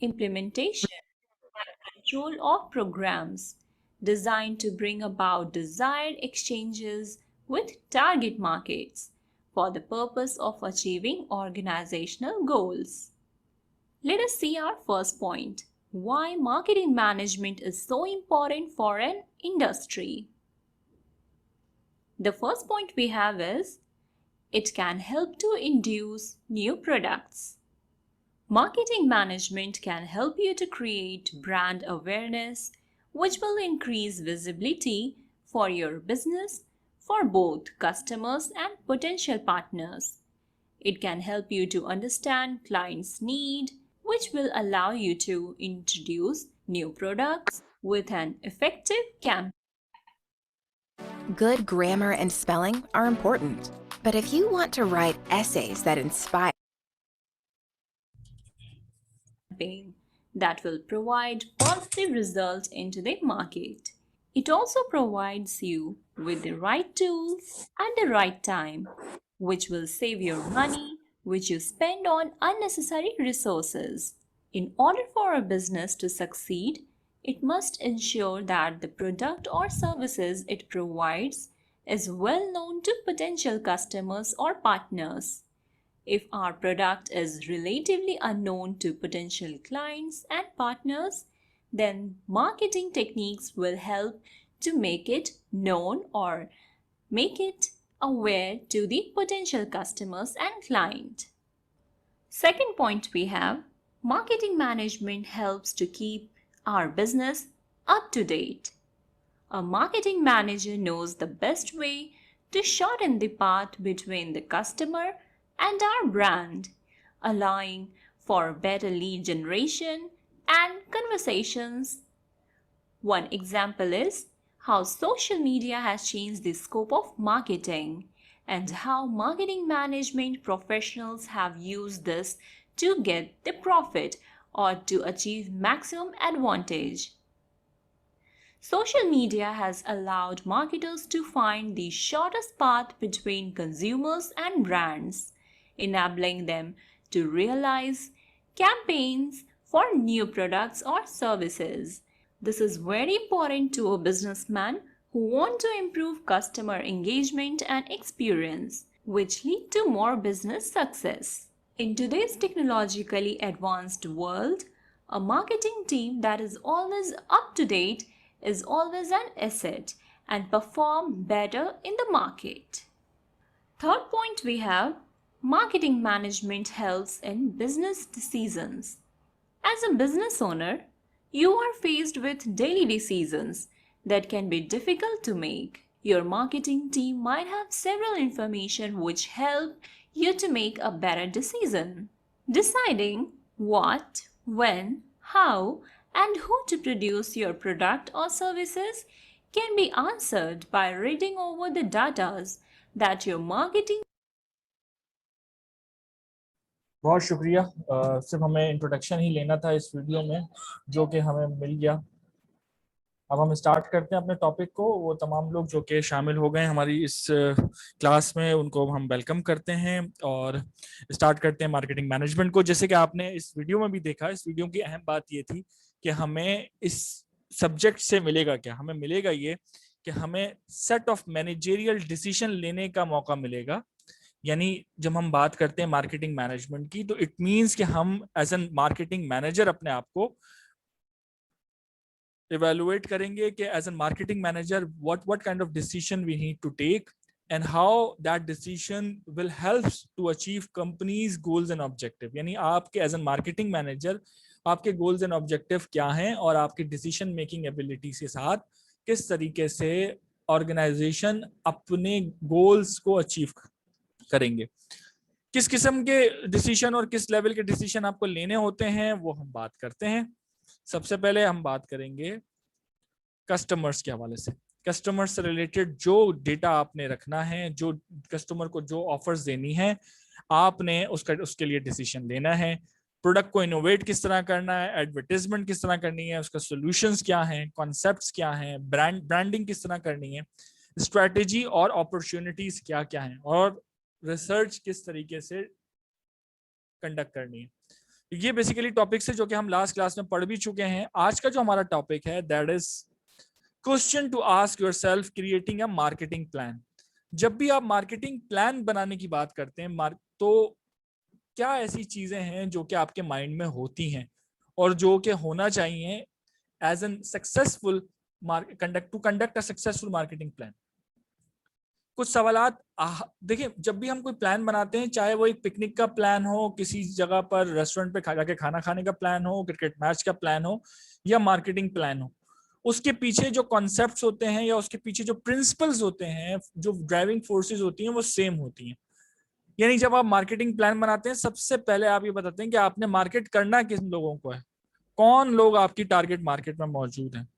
implementation, and control of programs designed to bring about desired exchanges with target markets for the purpose of achieving organizational goals. Let us see our first point: why marketing management is so important for an industry. The first point we have is it can help to induce new products. Marketing management can help you to create brand awareness, which will increase visibility for your business for both customers and potential partners. It can help you to understand clients' need, which will allow you to introduce new products with an effective campaign. Good grammar and spelling are important, but if you want to write essays that inspire That will provide positive results into the market. It also provides you with the right tools at the right time, which will save your money, which you spend on unnecessary resources. In order for a business to succeed, it must ensure that the product or services it provides is well known to potential customers or partners. If our product is relatively unknown to potential clients and partners, then marketing techniques will help to make it known or make it aware to the potential customers and client. Second point we have, marketing management helps to keep our business up to date. A marketing manager knows the best way to shorten the path between the customer and our brand, allowing for better lead generation and conversations. One example is how social media has changed the scope of marketing and how marketing management professionals have used this to get the profit or to achieve maximum advantage. Social media has allowed marketers to find the shortest path between consumers and brands, enabling them to realize campaigns for new products or services. This is very important to a businessman who want to improve customer engagement and experience, which lead to more business success. In today's technologically advanced world, a marketing team that is always up to date is always an asset and perform better in the market. Third point we have, marketing management helps in business decisions. As a business owner, you are faced with daily decisions that can be difficult to make. Your marketing team might have several information which help you to make a better decision. Deciding what, when, how, and who to produce your product or services can be answered by reading over the data that your marketing. बहुत शुक्रिया। सिर्फ हमें introduction ही लेना था इस video में, जो कि हमें मिल गया। अब हम स्टार्ट करते हैं अपने टॉपिक को। वो तमाम लोग जो कि शामिल हो गए हमारी इस क्लास में, उनको हम वेलकम करते हैं और स्टार्ट करते हैं मार्केटिंग मैनेजमेंट को। जैसे कि आपने इस वीडियो में भी देखा, इस वीडियो की अहम बात ये थी कि हमें इस सब्जेक्ट से मिलेगा क्या। हमें मिलेगा ये कि हमें सेट ऑफ मैनेजरियल डिसीजन लेने का मौका मिलेगा। यानी जब हम बात करते हैं मार्केटिंग मैनेजमेंट की, तो इट मींस कि हम एज एन मार्केटिंग मैनेजर अपने आप को evaluate करेंगे कि as a marketing manager what kind of decision we need to take and how that decision will help to achieve company's goals and objective। यानी आपके as a marketing manager आपके goals and objective क्या हैं और आपके decision making abilities के साथ किस तरीके से organization अपने goals को achieve करेंगे। किस किस्म के decision और किस level के decision आपको लेने होते हैं वो हम बात करते हैं। सबसे पहले हम बात करेंगे कस्टमर्स के हवाले से। कस्टमर से रिलेटेड जो डेटा आपने रखना है, जो कस्टमर को जो ऑफर्स देनी है, आपने उसके लिए डिसीजन लेना है। प्रोडक्ट को इनोवेट किस तरह करना है, एडवर्टाइजमेंट किस तरह करनी है, उसका सॉल्यूशंस क्या हैं, कॉन्सेप्ट्स क्या हैं, ब्रांडिंग किस तरह करनी है, स्ट्रेटेजी और अपॉर्चुनिटीज क्या क्या हैं, और रिसर्च किस तरीके से कंडक्ट करनी है। ये बेसिकली टॉपिक्स है जो कि हम लास्ट क्लास में पढ़ भी चुके हैं। आज का जो हमारा टॉपिक है that is question to ask yourself creating a marketing plan. जब भी आप मार्केटिंग प्लान बनाने की बात करते हैं तो क्या ऐसी चीजें हैं जो कि आपके माइंड में होती हैं और जो कि होना चाहिए as an successful conduct a successful marketing plan. कुछ सवालात देखिए, जब भी हम कोई प्लान बनाते हैं, चाहे वो एक पिकनिक का प्लान हो, किसी जगह पर रेस्टोरेंट पे जाके खाना खाने का प्लान हो, क्रिकेट मैच का प्लान हो, या मार्केटिंग प्लान हो, उसके पीछे जो कॉन्सेप्ट्स होते हैं या उसके पीछे जो प्रिंसिपल्स होते हैं, जो ड्राइविंग फोर्सेस होती हैं, वो सेम होती हैं। यानी जब आप मार्केटिंग प्लान बनाते हैं, सबसे पहले आप ये बताते हैं कि आपने मार्केट करना किन लोगों को है, कौन लोग आपकी टारगेट मार्केट में मौजूद हैं,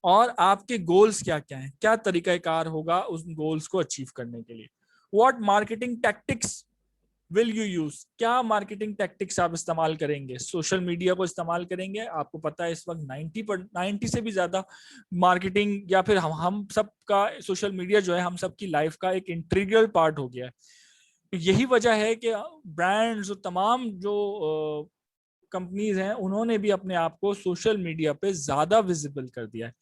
और आपके गोल्स क्या क्या हैं, क्या तरीकाकार होगा उस गोल्स को अचीव करने के लिए। What marketing tactics will you use, क्या मार्केटिंग टैक्टिक्स आप इस्तेमाल करेंगे। सोशल मीडिया को इस्तेमाल करेंगे, आपको पता है इस वक्त 90 से भी ज्यादा मार्केटिंग, या फिर हम सब का सोशल मीडिया जो है हम सब की लाइफ का एक इंटीग्रल पार्ट हो गया है। यही वजह है कि ब्रांड्स और तमाम जो कंपनीज हैं उन्होंने भी अपने आप को सोशल मीडिया पे ज्यादा विजिबल कर दिया है।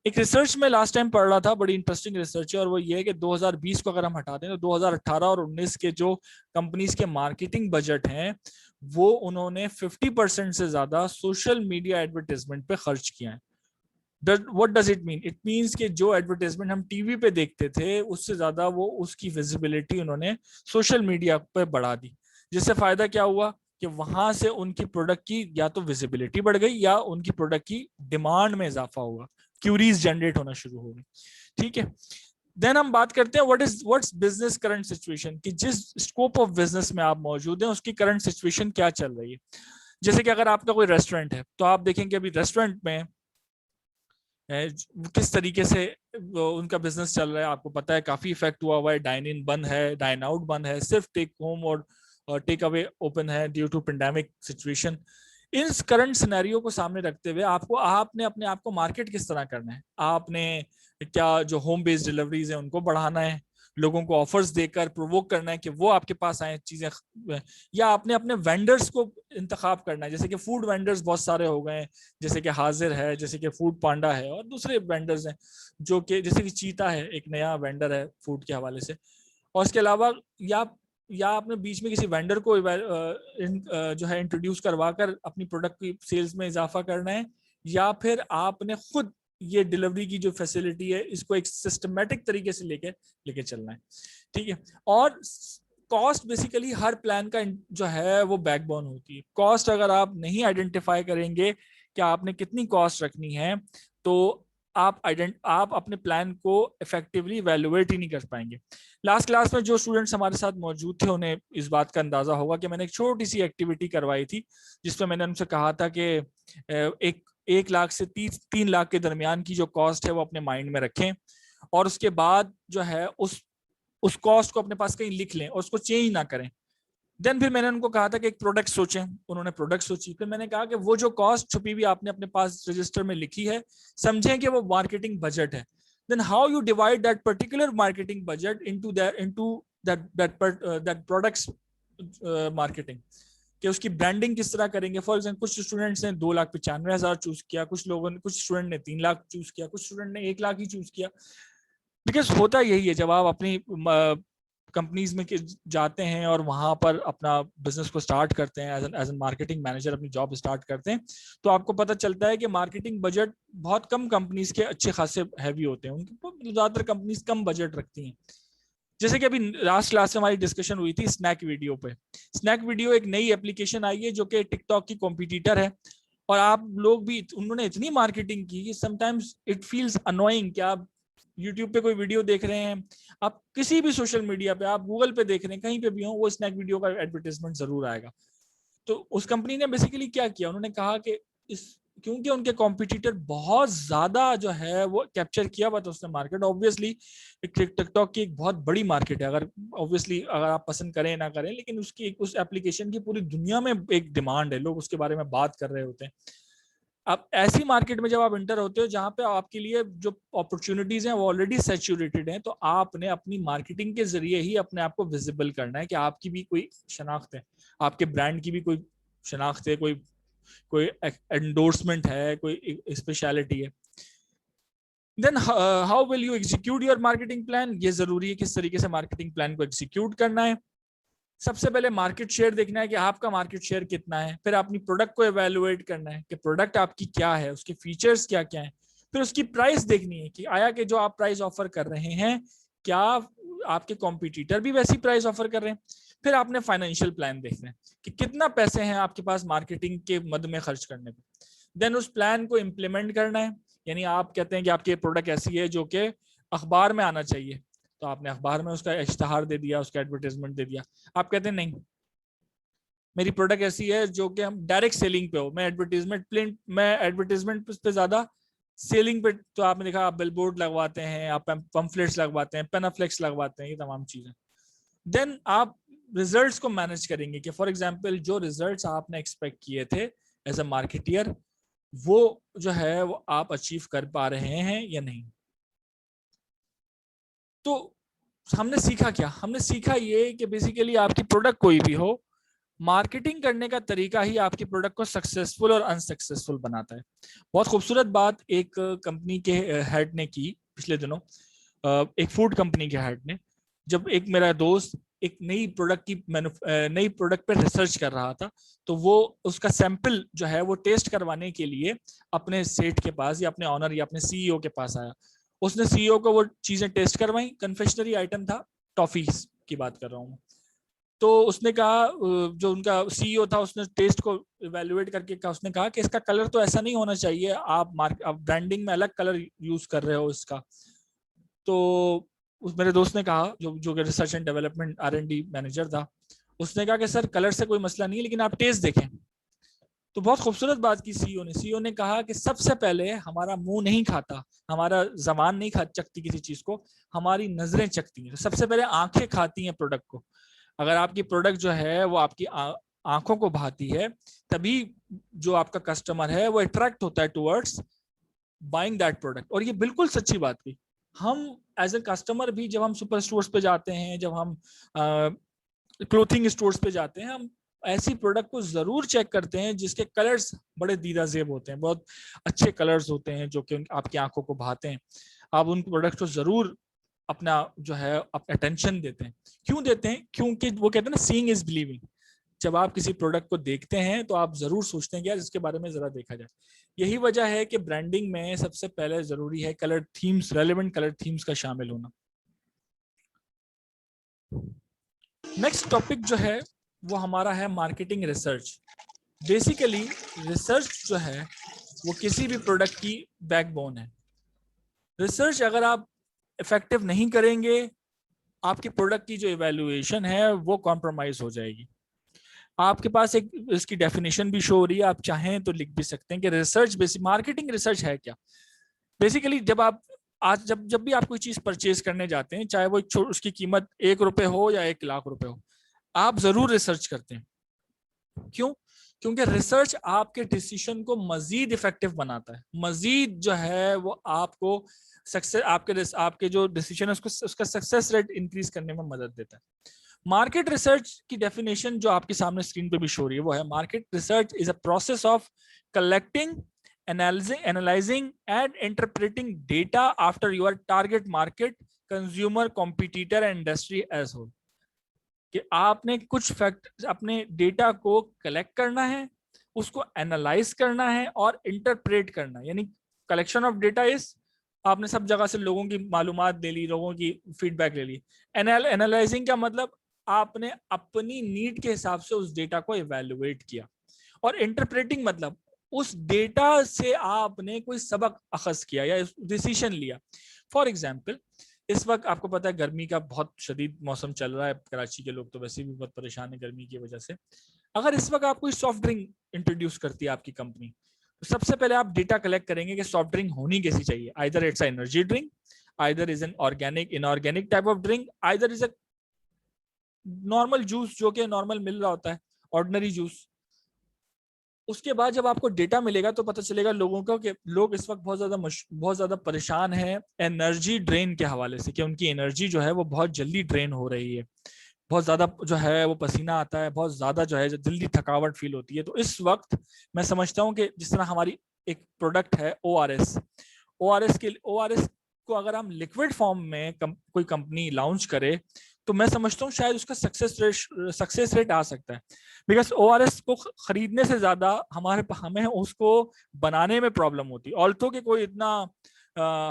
एक रिसर्च में लास्ट टाइम पढ़ रहा था, बड़ी इंटरेस्टिंग रिसर्च है, और वो ये है कि 2020 को अगर हम हटा दें तो 2018 और 19 के जो कंपनीज के मार्केटिंग बजट हैं वो उन्होंने 50% से ज्यादा सोशल मीडिया एडवर्टाइजमेंट पे खर्च किया है। What does it mean? It means कि जो एडवर्टाइजमेंट हम टीवी पे देखते थे उससे ज्यादा वो उसकी विजिबिलिटी उन्होंने सोशल मीडिया पे बढ़ा दी। जिससे फायदा क्या हुआ कि वहां से उनकी प्रोडक्ट की या तो विजिबिलिटी बढ़ गई या उनकी प्रोडक्ट की डिमांड में इजाफा हुआ, क्यूरीज जनरेट होना शुरू हो गई। ठीक है, देन हम बात करते हैं व्हाट्स बिजनेस करंट सिचुएशन, कि जिस स्कोप ऑफ बिजनेस में आप मौजूद हैं उसकी करंट सिचुएशन क्या चल रही है। जैसे कि अगर आपका कोई रेस्टोरेंट है तो आप देखेंगे अभी रेस्टोरेंट में किस तरीके से उनका बिजनेस चल रहा है। आपको पता है काफी इफेक्ट हुआ है, डाइन इन बंद है, डाइन आउट बंद है, सिर्फ टेक होम और टेक अवे ओपन है due to pandemic situation. In current scenario को सामने रखते हुए आपने अपने आप को मार्केट किस तरह करना है। आपने क्या जो होम बेस्ड डिलीवरीज है उनको बढ़ाना है, लोगों को ऑफर्स देकर प्रोवोक करना है कि वो आपके पास आए चीजें, या आपने अपने वेंडर्स को इंतखाब करना है। जैसे कि फूड वेंडर्स बहुत सारे हो गए हैं, जैसे कि हाजिर है, जैसे कि फूड पांडा है, और दूसरे वेंडर्स हैं जो कि जैसे कि चीता है, एक नया वेंडर है फूड के हवाले से। और इसके अलावा या आपने बीच में किसी वेंडर को जो है इंट्रोड्यूस करवा कर अपनी प्रोडक्ट की सेल्स में इजाफा करना है, या फिर आपने खुद ये डिलीवरी की जो फैसिलिटी है इसको एक सिस्टमेटिक तरीके से लेके चलना है। ठीक है, और कॉस्ट बेसिकली हर प्लान का जो है वो बैकबोन होती है। कॉस्ट अगर आप नहीं आइडेंटिफाई करेंगे कि आपने कितनी कॉस्ट रखनी है तो आप अपने प्लान को इफेक्टिवली वैल्यूएट ही नहीं कर पाएंगे। लास्ट क्लास में जो स्टूडेंट्स हमारे साथ मौजूद थे उन्हें इस बात का अंदाजा होगा कि मैंने एक छोटी सी एक्टिविटी करवाई थी जिसमें मैंने उनसे कहा था कि एक लाख से 3 लाख के दरमियान की जो कॉस्ट है वो अपने माइंड में रखें, और उसके बाद जो है उस कॉस्ट को अपने पास कहीं लिख लें और उसको चेंज ना करें। देन फिर मैंने उनको कहा था कि एक प्रोडक्ट सोचें, उन्होंने प्रोडक्ट सोची। फिर मैंने कहा कि वो जो कॉस्ट छुपी हुई आपने अपने पास रजिस्टर में लिखी है, समझें कि वो मार्केटिंग बजट है। Then how you divide that particular marketing budget into that products marketing, कि उसकी ब्रांडिंग किस तरह करेंगे। फॉर एग्जाम्पल कुछ स्टूडेंट्स ने 2,95,000 चूज किया, कुछ स्टूडेंट ने 3 लाख चूज किया, कुछ स्टूडेंट ने 1 लाख ही चूज किया। बिकॉज होता यही है, जब आप अपनी कंपनीज में जाते हैं और वहां पर अपना बिजनेस को स्टार्ट करते हैं, एज एन मार्केटिंग मैनेजर अपनी जॉब स्टार्ट करते हैं, तो आपको पता चलता है कि मार्केटिंग बजट बहुत कम कंपनीज के अच्छे खासे हैवी होते हैं। उनके ज्यादातर कंपनीज कम बजट रखती हैं। जैसे कि अभी लास्ट क्लास में हमारी डिस्कशन हुई थी स्नैक वीडियो पे। स्नैक वीडियो एक नई एप्लीकेशन आई है जो कि टिकटॉक की कॉम्पिटिटर है, और आप लोग भी उन्होंने इतनी मार्केटिंग की कि समटाइम्स इट फील्स अनोइंग कि आप यूट्यूब पे कोई वीडियो देख रहे हैं, आप किसी भी सोशल मीडिया पे, आप गूगल पे देख रहे हैं, कहीं पे भी हो, वो स्नैक वीडियो का एडवर्टाइजमेंट जरूर आएगा। तो उस कंपनी ने बेसिकली क्या किया, उन्होंने कहा कि क्योंकि उनके कॉम्पिटिटर बहुत ज्यादा जो है वो कैप्चर किया हुआ था उसने मार्केट। ऑब्वियसली टिकटॉक की एक बहुत बड़ी मार्केट है, अगर आप पसंद करें ना करें, लेकिन उस एप्लीकेशन की पूरी दुनिया में एक डिमांड है, लोग उसके बारे में बात कर रहे होते हैं। अब ऐसी मार्केट में जब आप इंटर होते हो जहां पे आपके लिए जो अपॉर्चुनिटीज हैं वो ऑलरेडी सैचुरेटेड हैं, तो आपने अपनी मार्केटिंग के जरिए ही अपने आप को विजिबल करना है कि आपकी भी कोई शनाख्त है, आपके ब्रांड की भी कोई शनाख्त है, कोई एंडोर्समेंट है, कोई स्पेशलिटी है। Then how will you execute your marketing plan? ये जरूरी है किस तरीके से मार्केटिंग प्लान को एग्जीक्यूट करना है। सबसे पहले मार्केट शेयर देखना है कि आपका मार्केट शेयर कितना है। फिर अपनी प्रोडक्ट को एवेलुएट करना है कि प्रोडक्ट आपकी क्या है, उसके फीचर्स क्या क्या है। फिर उसकी प्राइस देखनी है कि आया कि जो आप प्राइस ऑफर कर रहे हैं, क्या आपके कॉम्पिटिटर भी वैसी प्राइस ऑफर कर रहे हैं। फिर आपने फाइनेंशियल प्लान देखना है कि कितना पैसे हैं आपके पास मार्केटिंग के मद में खर्च करने पे। देन उस प्लान को इम्प्लीमेंट करना है। यानी आप कहते हैं कि आपकी प्रोडक्ट ऐसी है जो कि अखबार में आना चाहिए, तो आपने अखबार में उसका इश्तहार दे दिया, उसका एडवर्टाइजमेंट दे दिया। आप कहते हैं नहीं, मेरी प्रोडक्ट ऐसी है जो कि हम डायरेक्ट सेलिंग पे हो, मैं एडवर्टाइजमेंट पे ज्यादा सेलिंग पे। तो आपने देखा, आप बिलबोर्ड लगवाते हैं, आप पंफलेट्स लगवाते हैं, पेनाफ्लेक्स लगवाते हैं, ये तमाम चीजें। देन आप रिजल्ट्स को मैनेज करेंगे कि फॉर एग्जांपल जो रिजल्ट्स आपने एक्सपेक्ट किए थे एज अ मार्केटियर, वो जो है वो आप अचीव कर पा रहे हैं या नहीं। तो हमने सीखा क्या? हमने सीखा ये कि बेसिकली आपकी प्रोडक्ट कोई भी हो, मार्केटिंग करने का तरीका ही आपकी प्रोडक्ट को सक्सेसफुल और अनसक्सेसफुल बनाता है। बहुत खूबसूरत बात एक कंपनी के हेड ने की पिछले दिनों, एक फूड कंपनी के हेड ने। जब एक मेरा दोस्त एक नई प्रोडक्ट पे रिसर्च कर रहा था, तो वो उसका सैंपल जो है वो टेस्ट करवाने के लिए अपने सेठ के पास या अपने ऑनर या अपने सीईओ के पास आया। उसने सीईओ को वो चीजें टेस्ट करवाई। कन्फेक्शनरी आइटम था, टॉफीज की बात कर रहा हूँ। तो उसने कहा, जो उनका सीईओ था, उसने टेस्ट को इवेल्युएट करके कहा, उसने कहा कि इसका कलर तो ऐसा नहीं होना चाहिए, आप ब्रांडिंग में अलग कलर यूज कर रहे हो इसका। तो उस मेरे दोस्त ने कहा, जो research and development R&D manager था, उसने कहा कि सर कलर से कोई मसला नहीं है, लेकिन आप टेस्ट देखें। तो बहुत खूबसूरत बात की सीईओ ने कहा कि सबसे पहले हमारा मुंह नहीं खाता, हमारा जबान नहीं चखती किसी चीज को, हमारी नजरें चखती हैं। तो सबसे पहले आंखें खाती हैं प्रोडक्ट को। अगर आपकी प्रोडक्ट जो है वो आपकी आंखों को भाती है, तभी जो आपका कस्टमर है वो अट्रैक्ट होता है टुवर्ड्स बाइंग दैट प्रोडक्ट। और ये बिल्कुल सच्ची बात थी। हम एज ए कस्टमर भी जब हम सुपर स्टोर्स पे जाते हैं, जब हम क्लोथिंग स्टोर्स पे जाते हैं, हम ऐसी प्रोडक्ट को जरूर चेक करते हैं जिसके कलर्स बड़े दीदाजेब होते हैं, बहुत अच्छे कलर्स होते हैं जो कि आपकी आंखों को भाते हैं। आप उन प्रोडक्ट को जरूर अपना जो है अटेंशन देते हैं। क्यों देते हैं? क्योंकि वो कहते हैं ना, सीइंग इज बिलीविंग। जब आप किसी प्रोडक्ट को देखते हैं तो आप जरूर सोचते हैं कि यार इसके बारे में जरा देखा जाए। यही वजह है कि ब्रांडिंग में सबसे पहले जरूरी है colour themes, relevant colour themes का शामिल होना। नेक्स्ट टॉपिक जो है वो हमारा है मार्केटिंग रिसर्च। बेसिकली रिसर्च जो है वो किसी भी प्रोडक्ट की बैकबोन है। रिसर्च अगर आप इफेक्टिव नहीं करेंगे, आपकी प्रोडक्ट की जो इवैल्यूएशन है वो कॉम्प्रोमाइज हो जाएगी। आपके पास एक इसकी डेफिनेशन भी शो हो रही है, आप चाहें तो लिख भी सकते हैं कि रिसर्च बेसिक मार्केटिंग रिसर्च है क्या। बेसिकली जब आप आज जब भी आप कोई चीज परचेज करने जाते हैं, चाहे वो उसकी कीमत ₹1 हो या ₹1,00,000 हो, आप जरूर रिसर्च करते हैं। क्यों? क्योंकि रिसर्च आपके डिसीजन को मजीद इफेक्टिव बनाता है, मजीद जो है वो आपको सक्सेस, आपके जो डिसीजन है उसका सक्सेस रेट इंक्रीज करने में मदद देता है। मार्केट रिसर्च की डेफिनेशन जो आपके सामने स्क्रीन पे भी शो रही है वो है, market research is a process of collecting, analysing and interpreting data after your target market, consumer, competitor and industry as whole. कि आपने कुछ फैक्ट अपने डेटा को कलेक्ट करना है, उसको एनालाइज करना है और इंटरप्रेट करना है। यानी कलेक्शन ऑफ डेटा इज, आपने सब जगह से लोगों की मालूमात ले ली, लोगों की फीडबैक ले ली। एनालाइजिंग का मतलब आपने अपनी नीड के हिसाब से उस डेटा को इवेल्युएट किया। और इंटरप्रेटिंग मतलब उस डेटा से आपने कोई सबक अखज किया या डिसीजन लिया। फॉर एग्जाम्पल, इस वक्त आपको पता है गर्मी का बहुत शदीद मौसम चल रहा है, कराची के लोग तो वैसे भी बहुत परेशान है गर्मी की वजह से। अगर इस वक्त आप कोई सॉफ्ट ड्रिंक इंट्रोड्यूस करती है आपकी कंपनी, तो सबसे पहले आप डेटा कलेक्ट करेंगे कि सॉफ्ट ड्रिंक होनी कैसी चाहिए। Either it's energy drink, either is an organic, inorganic type of drink, either is a normal juice जो कि नॉर्मल मिल रहा होता है, ऑर्डिनरी जूस। उसके बाद जब आपको डेटा मिलेगा तो पता चलेगा लोगों को कि लोग इस वक्त बहुत ज्यादा परेशान हैं एनर्जी ड्रेन के हवाले से, कि उनकी एनर्जी जो है वो बहुत जल्दी ड्रेन हो रही है। बहुत ज्यादा जो है वो पसीना आता है, बहुत ज्यादा जो है जल्दी थकावट फील होती है। तो इस वक्त मैं समझता हूँ कि जिस तरह हमारी एक प्रोडक्ट है ORS, ORS को अगर हम लिक्विड फॉर्म में कोई कंपनी लॉन्च करे तो मैं समझता हूँ शायद उसका सक्सेस रेट आ सकता है। बिकॉज ORS को खरीदने से ज्यादा हमें उसको बनाने में प्रॉब्लम होती है। ऑल्थो कि कोई इतना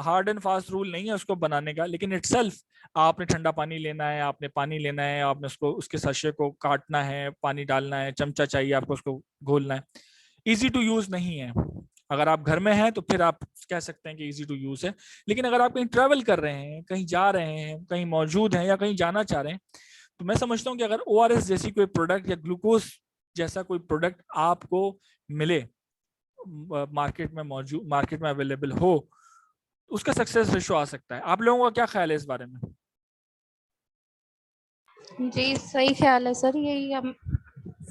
हार्ड एंड फास्ट रूल नहीं है उसको बनाने का, लेकिन इटसेल्फ आपने ठंडा पानी लेना है, आपने पानी लेना है, आपने उसको उसके सशे को काटना है, पानी डालना है, चमचा चाहिए आपको उसको घोलना है। इजी टू यूज नहीं है। अगर आप घर में हैं तो फिर आप कह सकते हैं कि इजी टू यूज है, लेकिन अगर आप कहीं ट्रेवल कर रहे हैं, कहीं जा रहे हैं, कहीं मौजूद हैं या कहीं जाना चाह रहे हैं, तो मैं समझता हूँ कि अगर ORS जैसी कोई प्रोडक्ट या ग्लूकोज जैसा कोई प्रोडक्ट आपको मिले, मार्केट में अवेलेबल हो, उसका सक्सेस रेशो आ सकता है। आप लोगों का क्या ख्याल है इस बारे में? जी सही ख्याल है सर, यही हम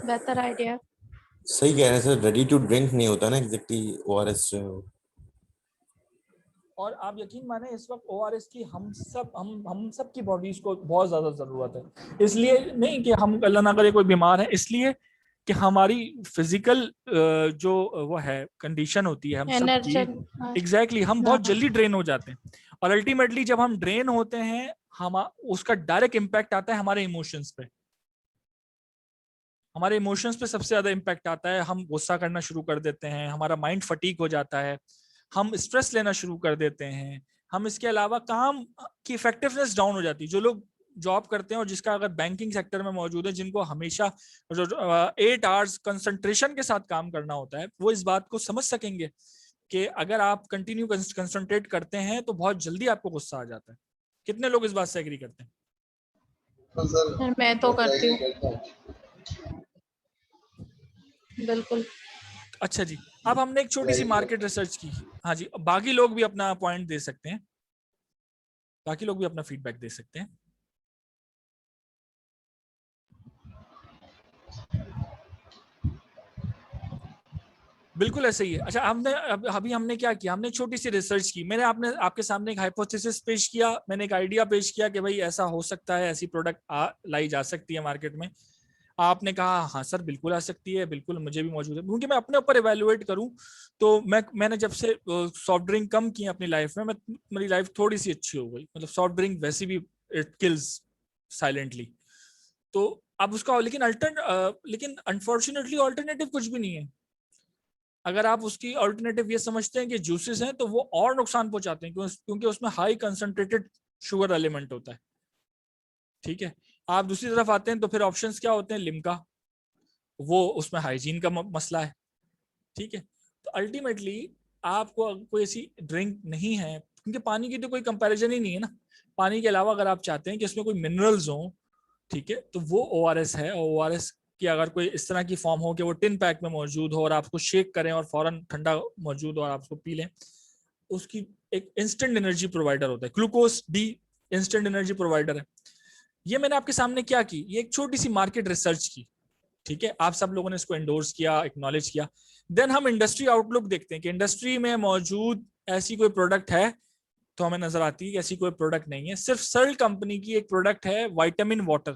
बेहतर आइडिया। सही कह रहे हैं सर, रेडी टू ड्रिंक नहीं होता ना एग्जैक्टली ORS जो है वो। और आप यकीन माने इस वक्त ORS की हम सब की बॉडीज को बहुत ज्यादा जरूरत है। इसलिए नहीं कि हम अल्लाह ना करे कोई बीमार है, इसलिए कि हमारी फिजिकल जो वो है कंडीशन होती है हम सब की, एग्जैक्टली हम बहुत जल्दी ड्रेन हो जाते हैं। और अल्टीमेटली जब हम ड्रेन होते हैं, हम उसका डायरेक्ट इम्पैक्ट आता है हमारे इमोशंस पे। हमारे इमोशंस पे सबसे ज्यादा इम्पैक्ट आता है। हम गुस्सा करना शुरू कर देते हैं, हमारा माइंड फटीक हो जाता है, हम स्ट्रेस लेना शुरू कर देते हैं। हम इसके अलावा काम की इफेक्टिवनेस डाउन हो जाती है। जो लोग जॉब करते हैं और जिसका अगर बैंकिंग सेक्टर में मौजूद है, जिनको हमेशा जो 8 आवर्स कंसंट्रेशन के साथ काम करना होता है, वो इस बात को समझ सकेंगे कि अगर आप कंटिन्यू कंसंट्रेट करते हैं तो बहुत जल्दी आपको गुस्सा आ जाता है। कितने लोग इस बात से एग्री करते हैं? सर मैं तो करती हूँ बिल्कुल। अच्छा जी, अब हमने एक छोटी सी मार्केट रिसर्च की। हाँ जी, बाकी लोग भी अपना पॉइंट दे सकते हैं, बाकी लोग भी अपना फीडबैक दे सकते हैं। बिल्कुल ऐसे ही है। अच्छा, अभी हमने क्या किया, हमने छोटी सी रिसर्च की। मैंने आपके सामने एक हाइपोथेसिस पेश किया, मैंने एक आइडिया पेश किया कि भाई ऐसा हो सकता है, ऐसी प्रोडक्ट लाई जा सकती है मार्केट में। आपने कहा हाँ सर बिल्कुल आ सकती है, बिल्कुल मुझे भी मौजूद है। क्योंकि मैं अपने ऊपर इवेल्युएट करूं तो मैंने जब से सॉफ्ट ड्रिंक कम की अपनी लाइफ में, मेरी लाइफ थोड़ी सी अच्छी हो गई। मतलब सॉफ्ट ड्रिंक वैसे भी इट किल्स साइलेंटली। तो अब उसका लेकिन अनफॉर्चुनेटली ऑल्टरनेटिव कुछ भी नहीं है। अगर आप उसकी ऑल्टरनेटिव ये समझते हैं कि जूसेस हैं, तो वो और नुकसान पहुंचाते हैं, क्योंकि उसमें हाई कंसंट्रेटेड शुगर एलिमेंट होता है। ठीक है, आप दूसरी तरफ आते हैं तो फिर ऑप्शंस क्या होते हैं? लिम्का, वो उसमें हाइजीन का मसला है। ठीक है, तो अल्टीमेटली आपको कोई ऐसी ड्रिंक नहीं है, क्योंकि पानी की तो कोई कंपैरिजन ही नहीं है ना। पानी के अलावा अगर आप चाहते हैं कि इसमें कोई मिनरल्स हो, ठीक है, तो वो ORS है। और ORS की अगर कोई इस तरह की फॉर्म हो कि वो टिन पैक में मौजूद हो और आपको शेक करें और फौरन ठंडा मौजूद हो और आप उसको पी लें, उसकी एक इंस्टेंट एनर्जी प्रोवाइडर होता है। Glucose D instant energy provider है। ये मैंने आपके सामने क्या की, ये एक छोटी सी मार्केट रिसर्च की। ठीक है, आप सब लोगों ने इसको एंडोर्स किया, एक्नॉलेज किया। देन हम इंडस्ट्री आउटलुक देखते हैं कि इंडस्ट्री में मौजूद ऐसी कोई प्रोडक्ट है, तो हमें नजर आती है कि ऐसी कोई प्रोडक्ट नहीं है। सिर्फ सर्ल कंपनी की एक प्रोडक्ट है, विटामिन वाटर।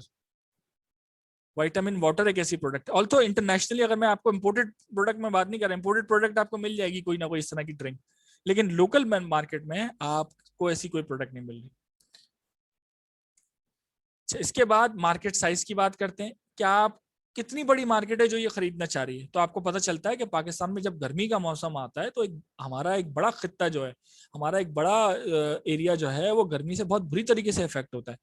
विटामिन वाटर एक ऐसी प्रोडक्ट है। ऑल्सो इंटरनेशनली अगर मैं आपको इंपोर्टेड प्रोडक्ट में बात नहीं कर रहा, इंपोर्टेड प्रोडक्ट आपको मिल जाएगी कोई ना कोई इस तरह की ड्रिंक, लेकिन लोकल मार्केट में आपको ऐसी कोई प्रोडक्ट नहीं मिल रही। इसके बाद मार्केट साइज की बात करते हैं। क्या आप कितनी बड़ी मार्केट है जो ये खरीदना चाह रही है? तो आपको पता चलता है कि पाकिस्तान में जब गर्मी का मौसम आता है तो हमारा एक बड़ा खित्ता जो है, हमारा एक बड़ा एरिया जो है, वो गर्मी से बहुत बुरी तरीके से इफेक्ट होता है।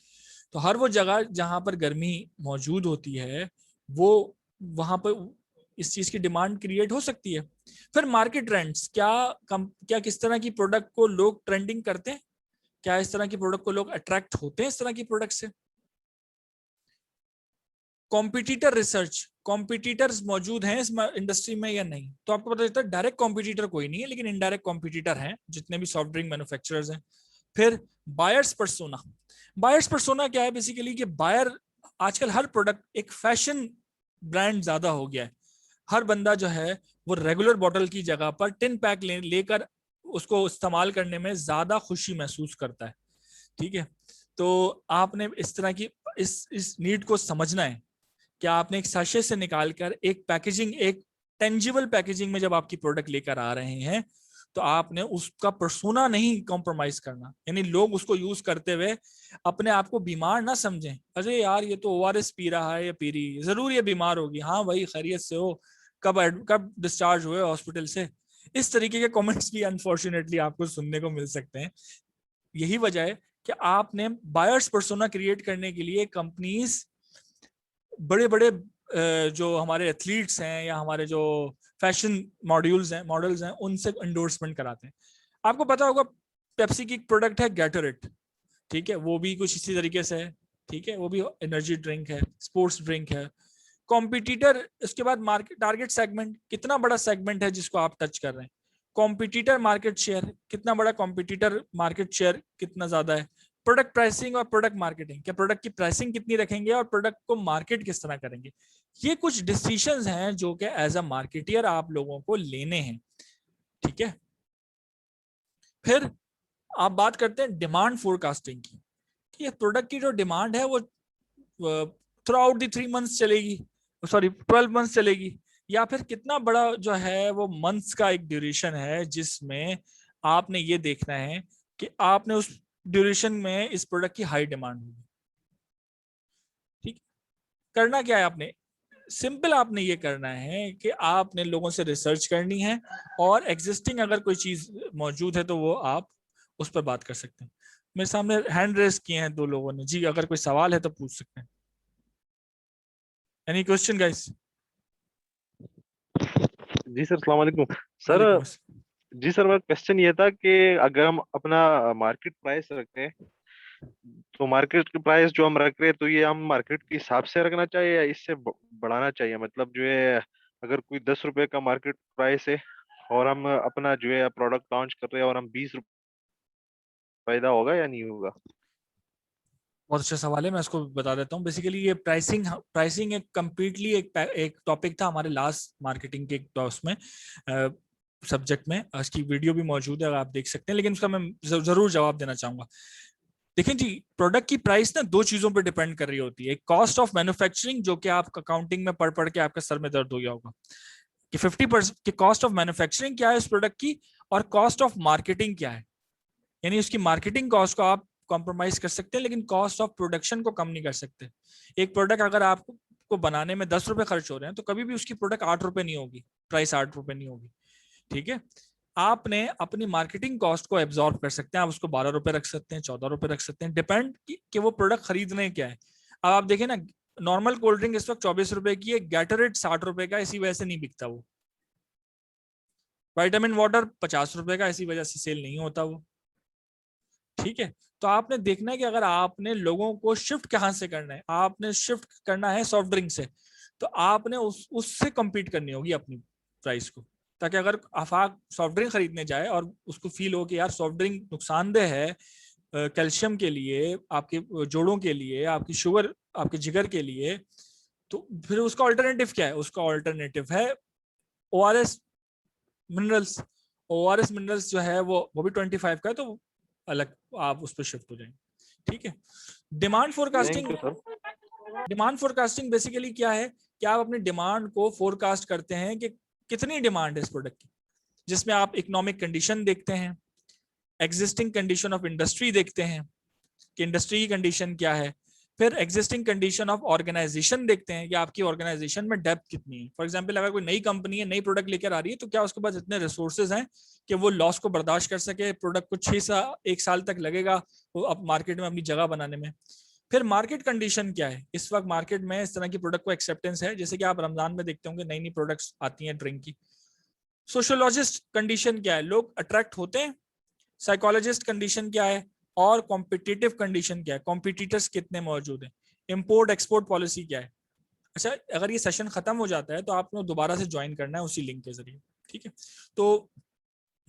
तो हर वो जगह जहां पर गर्मी मौजूद होती है, वो वहां पर इस चीज की डिमांड क्रिएट हो सकती है। फिर मार्केट ट्रेंड्स, क्या किस तरह की प्रोडक्ट को लोग ट्रेंडिंग करते हैं, क्या इस तरह की प्रोडक्ट को लोग अट्रैक्ट होते हैं इस तरह की प्रोडक्ट से। कॉम्पिटिटर रिसर्च, कॉम्पिटिटर्स मौजूद हैं इस इंडस्ट्री में या नहीं। तो आपको पता चलता है डायरेक्ट कॉम्पिटिटर कोई नहीं है, लेकिन इनडायरेक्ट कॉम्पिटिटर हैं जितने भी सॉफ्ट ड्रिंक मैन्युफैक्चरर्स हैं। फिर बायर्स पर्सोना, बायर्स पर्सोना क्या है? बेसिकली कि बायर, आजकल हर प्रोडक्ट एक फैशन ब्रांड ज्यादा हो गया है। हर बंदा जो है वो रेगुलर बॉटल की जगह पर टिन पैक लेकर उसको इस्तेमाल करने में ज्यादा खुशी महसूस करता है। ठीक है, तो आपने इस तरह की इस नीड को समझना है कि आपने एक सैशे से निकालकर एक पैकेजिंग, एक टेंजिबल पैकेजिंग में जब आपकी प्रोडक्ट लेकर आ रहे हैं तो आपने उसका पर्सोना नहीं कॉम्प्रोमाइज करना, यानी लोग उसको यूज करते हुए अपने आप को बीमार ना समझें। अरे यार ये तो ओआरएस पी रहा है या पी रही है, जरूर ये बीमार होगी, हाँ भाई खैरियत से हो, कब डिस्चार्ज हुए हॉस्पिटल से। इस तरीके के कमेंट्स भी अनफॉर्चुनेटली आपको सुनने को मिल सकते हैं। यही वजह है कि आपने बायर्स पर्सोना क्रिएट करने के लिए कंपनीज बड़े बड़े जो हमारे एथलीट्स हैं या हमारे जो फैशन मॉडल्स हैं उनसे एंडोर्समेंट कराते हैं। आपको पता होगा पेप्सी की प्रोडक्ट है गैटोरेट, ठीक है, वो भी कुछ इसी तरीके से है, ठीक है, वो भी एनर्जी ड्रिंक है, स्पोर्ट्स ड्रिंक है। कॉम्पिटिटर, उसके बाद मार्केट टारगेट सेगमेंट, कितना बड़ा सेगमेंट है जिसको आप टच कर रहे हैं। कॉम्पिटिटर मार्केट शेयर कितना बड़ा, कॉम्पिटिटर मार्केट शेयर कितना ज्यादा है। प्रोडक्ट प्राइसिंग और प्रोडक्ट मार्केटिंग, क्या प्रोडक्ट की प्राइसिंग कितनी रखेंगे और प्रोडक्ट को मार्केट किस तरह करेंगे। ये कुछ डिसीजंस हैं जो कि एज अ मार्केटियर आप लोगों को लेने हैं, ठीक है। फिर आप बात करते हैं डिमांड फोरकास्टिंग की, कि ये प्रोडक्ट की जो डिमांड है वो थ्रू आउट दी 3 मंथ्स चलेगी, सॉरी 12 मंथ्स चलेगी, या फिर कितना बड़ा जो है वो मंथ्स का एक ड्यूरेशन है जिसमें आपने ये देखना है कि आपने उस ड्यूरेशन में इस प्रोडक्ट की हाई डिमांड होगी। ठीक, करना क्या है आपने, सिंपल आपने ये करना है कि आपने लोगों से रिसर्च करनी है और एग्जिस्टिंग अगर कोई चीज मौजूद है तो वो आप उस पर बात कर सकते हैं। मेरे सामने हैंड रेस किए हैं 2 लोगों ने जी, अगर कोई सवाल है तो पूछ सकते हैं। Any question guys? जी सर, अस्सलाम वालेकुम सर। वालेकुम अस्सलाम। जी सर, मेरा क्वेश्चन ये था कि अगर हम अपना मार्केट प्राइस रखते हैं तो मार्केट की प्राइस जो हम रख रहे हैं तो ये हम मार्केट के हिसाब से रखना चाहिए या इससे बढ़ाना चाहिए। मतलब जो है अगर कोई 10 रुपए का मार्केट प्राइस है और हम अपना जो है प्रोडक्ट लॉन्च कर रहे हैं और हम 20 रुपए, फायदा होगा या नहीं होगा? बहुत अच्छा सवाल है, मैं इसको बता देता हूँ। बेसिकली ये प्राइसिंग एक कम्प्लीटली एक टॉपिक था हमारे लास्ट मार्केटिंग के एक उसमें सब्जेक्ट में, उसकी वीडियो भी मौजूद है, अगर आप देख सकते हैं, लेकिन उसका मैं जरूर जवाब देना चाहूंगा। देखिए जी, प्रोडक्ट की प्राइस ना 2 चीजों पर डिपेंड कर रही होती है। एक कॉस्ट ऑफ मैन्युफैक्चरिंग, जो कि आप अकाउंटिंग में पढ़ के आपका सर में दर्द हो गया होगा कि 50% की कॉस्ट ऑफ मैन्युफैक्चरिंग क्या है इस प्रोडक्ट की, और कॉस्ट ऑफ मार्केटिंग क्या है, यानी उसकी मार्केटिंग कॉस्ट को आप कॉम्प्रोमाइज कर सकते हैं लेकिन कॉस्ट ऑफ प्रोडक्शन को कम नहीं कर सकते। एक प्रोडक्ट अगर आपको बनाने में 10 रुपए खर्च हो रहे हैं तो कभी भी उसकी प्रोडक्ट 8 रुपए नहीं होगी, प्राइस 8 रुपए नहीं होगी, ठीक है। आपने अपनी मार्केटिंग कॉस्ट को एब्जॉर्ब कर सकते हैं, आप उसको 12 रुपए रख सकते हैं, 14 रुपए रख सकते हैं, डिपेंड कि वो प्रोडक्ट खरीदने क्या है। अब आप देखें ना, नॉर्मल कोल्ड ड्रिंक इस वक्त 24 रुपए की है, गैटोरेट 60 रुपए का, इसी वजह से नहीं बिकता वो। विटामिन वाटर 50 रुपए का, इसी वजह से सेल नहीं होता वो, ठीक है। तो आपने देखना है कि अगर आपने लोगों को शिफ्ट कहाँ से करना है, आपने शिफ्ट करना है सॉफ्ट ड्रिंक से, तो आपने उससे कम्पीट करनी होगी अपनी प्राइस को, ताकि अगर आफाक सॉफ्ट ड्रिंक खरीदने जाए और उसको फील हो कि यार सॉफ्ट ड्रिंक नुकसानदेह है कैल्शियम के लिए, आपके जोड़ों के लिए, आपकी शुगर, आपके जिगर के लिए, तो फिर उसका ऑल्टरनेटिव क्या है? उसका ऑल्टरनेटिव है ओआरएस मिनरल्स। ओआरएस मिनरल्स जो है वो भी 25 का है, तो अलग आप उस पर शिफ्ट हो जाएंगे, ठीक है। Demand forecasting, thank you sir. Demand forecasting basically क्या है कि आप अपनी डिमांड को फोरकास्ट करते हैं कि कितनी डिमांड है इस प्रोडक्ट की, जिसमें आप इकोनॉमिक कंडीशन देखते हैं, एग्जिस्टिंग कंडीशन ऑफ इंडस्ट्री देखते हैं कि इंडस्ट्री की कंडीशन क्या है, फिर एग्जिस्टिंग कंडीशन ऑफ ऑर्गेनाइजेशन देखते हैं कि आपकी ऑर्गेनाइजेशन में डेप्थ कितनी है। फॉर एग्जांपल, अगर कोई नई कंपनी है, नई प्रोडक्ट लेकर आ रही है, तो क्या उसके पास इतने रिसोर्सेज हैं कि वो लॉस को बर्दाश्त कर सके, प्रोडक्ट को 1 साल तक लगेगा वो अब मार्केट में अपनी जगह बनाने में। फिर मार्केट कंडीशन क्या है, इस वक्त मार्केट में इस तरह की प्रोडक्ट को एक्सेप्टेंस है, जैसे कि आप रमजान में देखते होंगे नई नई प्रोडक्ट्स आती हैं ड्रिंक की। सोशियोलॉजिस्ट कंडीशन क्या है, लोग अट्रैक्ट होते हैं। साइकोलॉजिस्ट कंडीशन क्या है, और कॉम्पिटिटिव कंडीशन क्या है, कॉम्पिटिटर्स कितने मौजूद हैं, इंपोर्ट एक्सपोर्ट पॉलिसी क्या है। अच्छा, अगर ये सेशन खत्म हो जाता है तो आपको दोबारा से ज्वाइन करना है उसी लिंक के जरिए, ठीक है। तो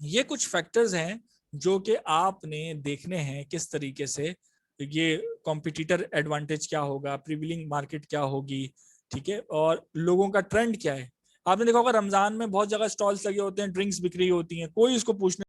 ये कुछ फैक्टर्स हैं जो कि आपने देखने हैं किस तरीके से ये कॉम्पिटिटर एडवांटेज क्या होगा, प्रिविलिंग मार्केट क्या होगी, ठीक है, और लोगों का ट्रेंड क्या है। आपने देखा होगा रमजान में बहुत जगह स्टॉल्स लगे होते हैं, ड्रिंक्स बिक रही होती हैं, कोई उसको पूछने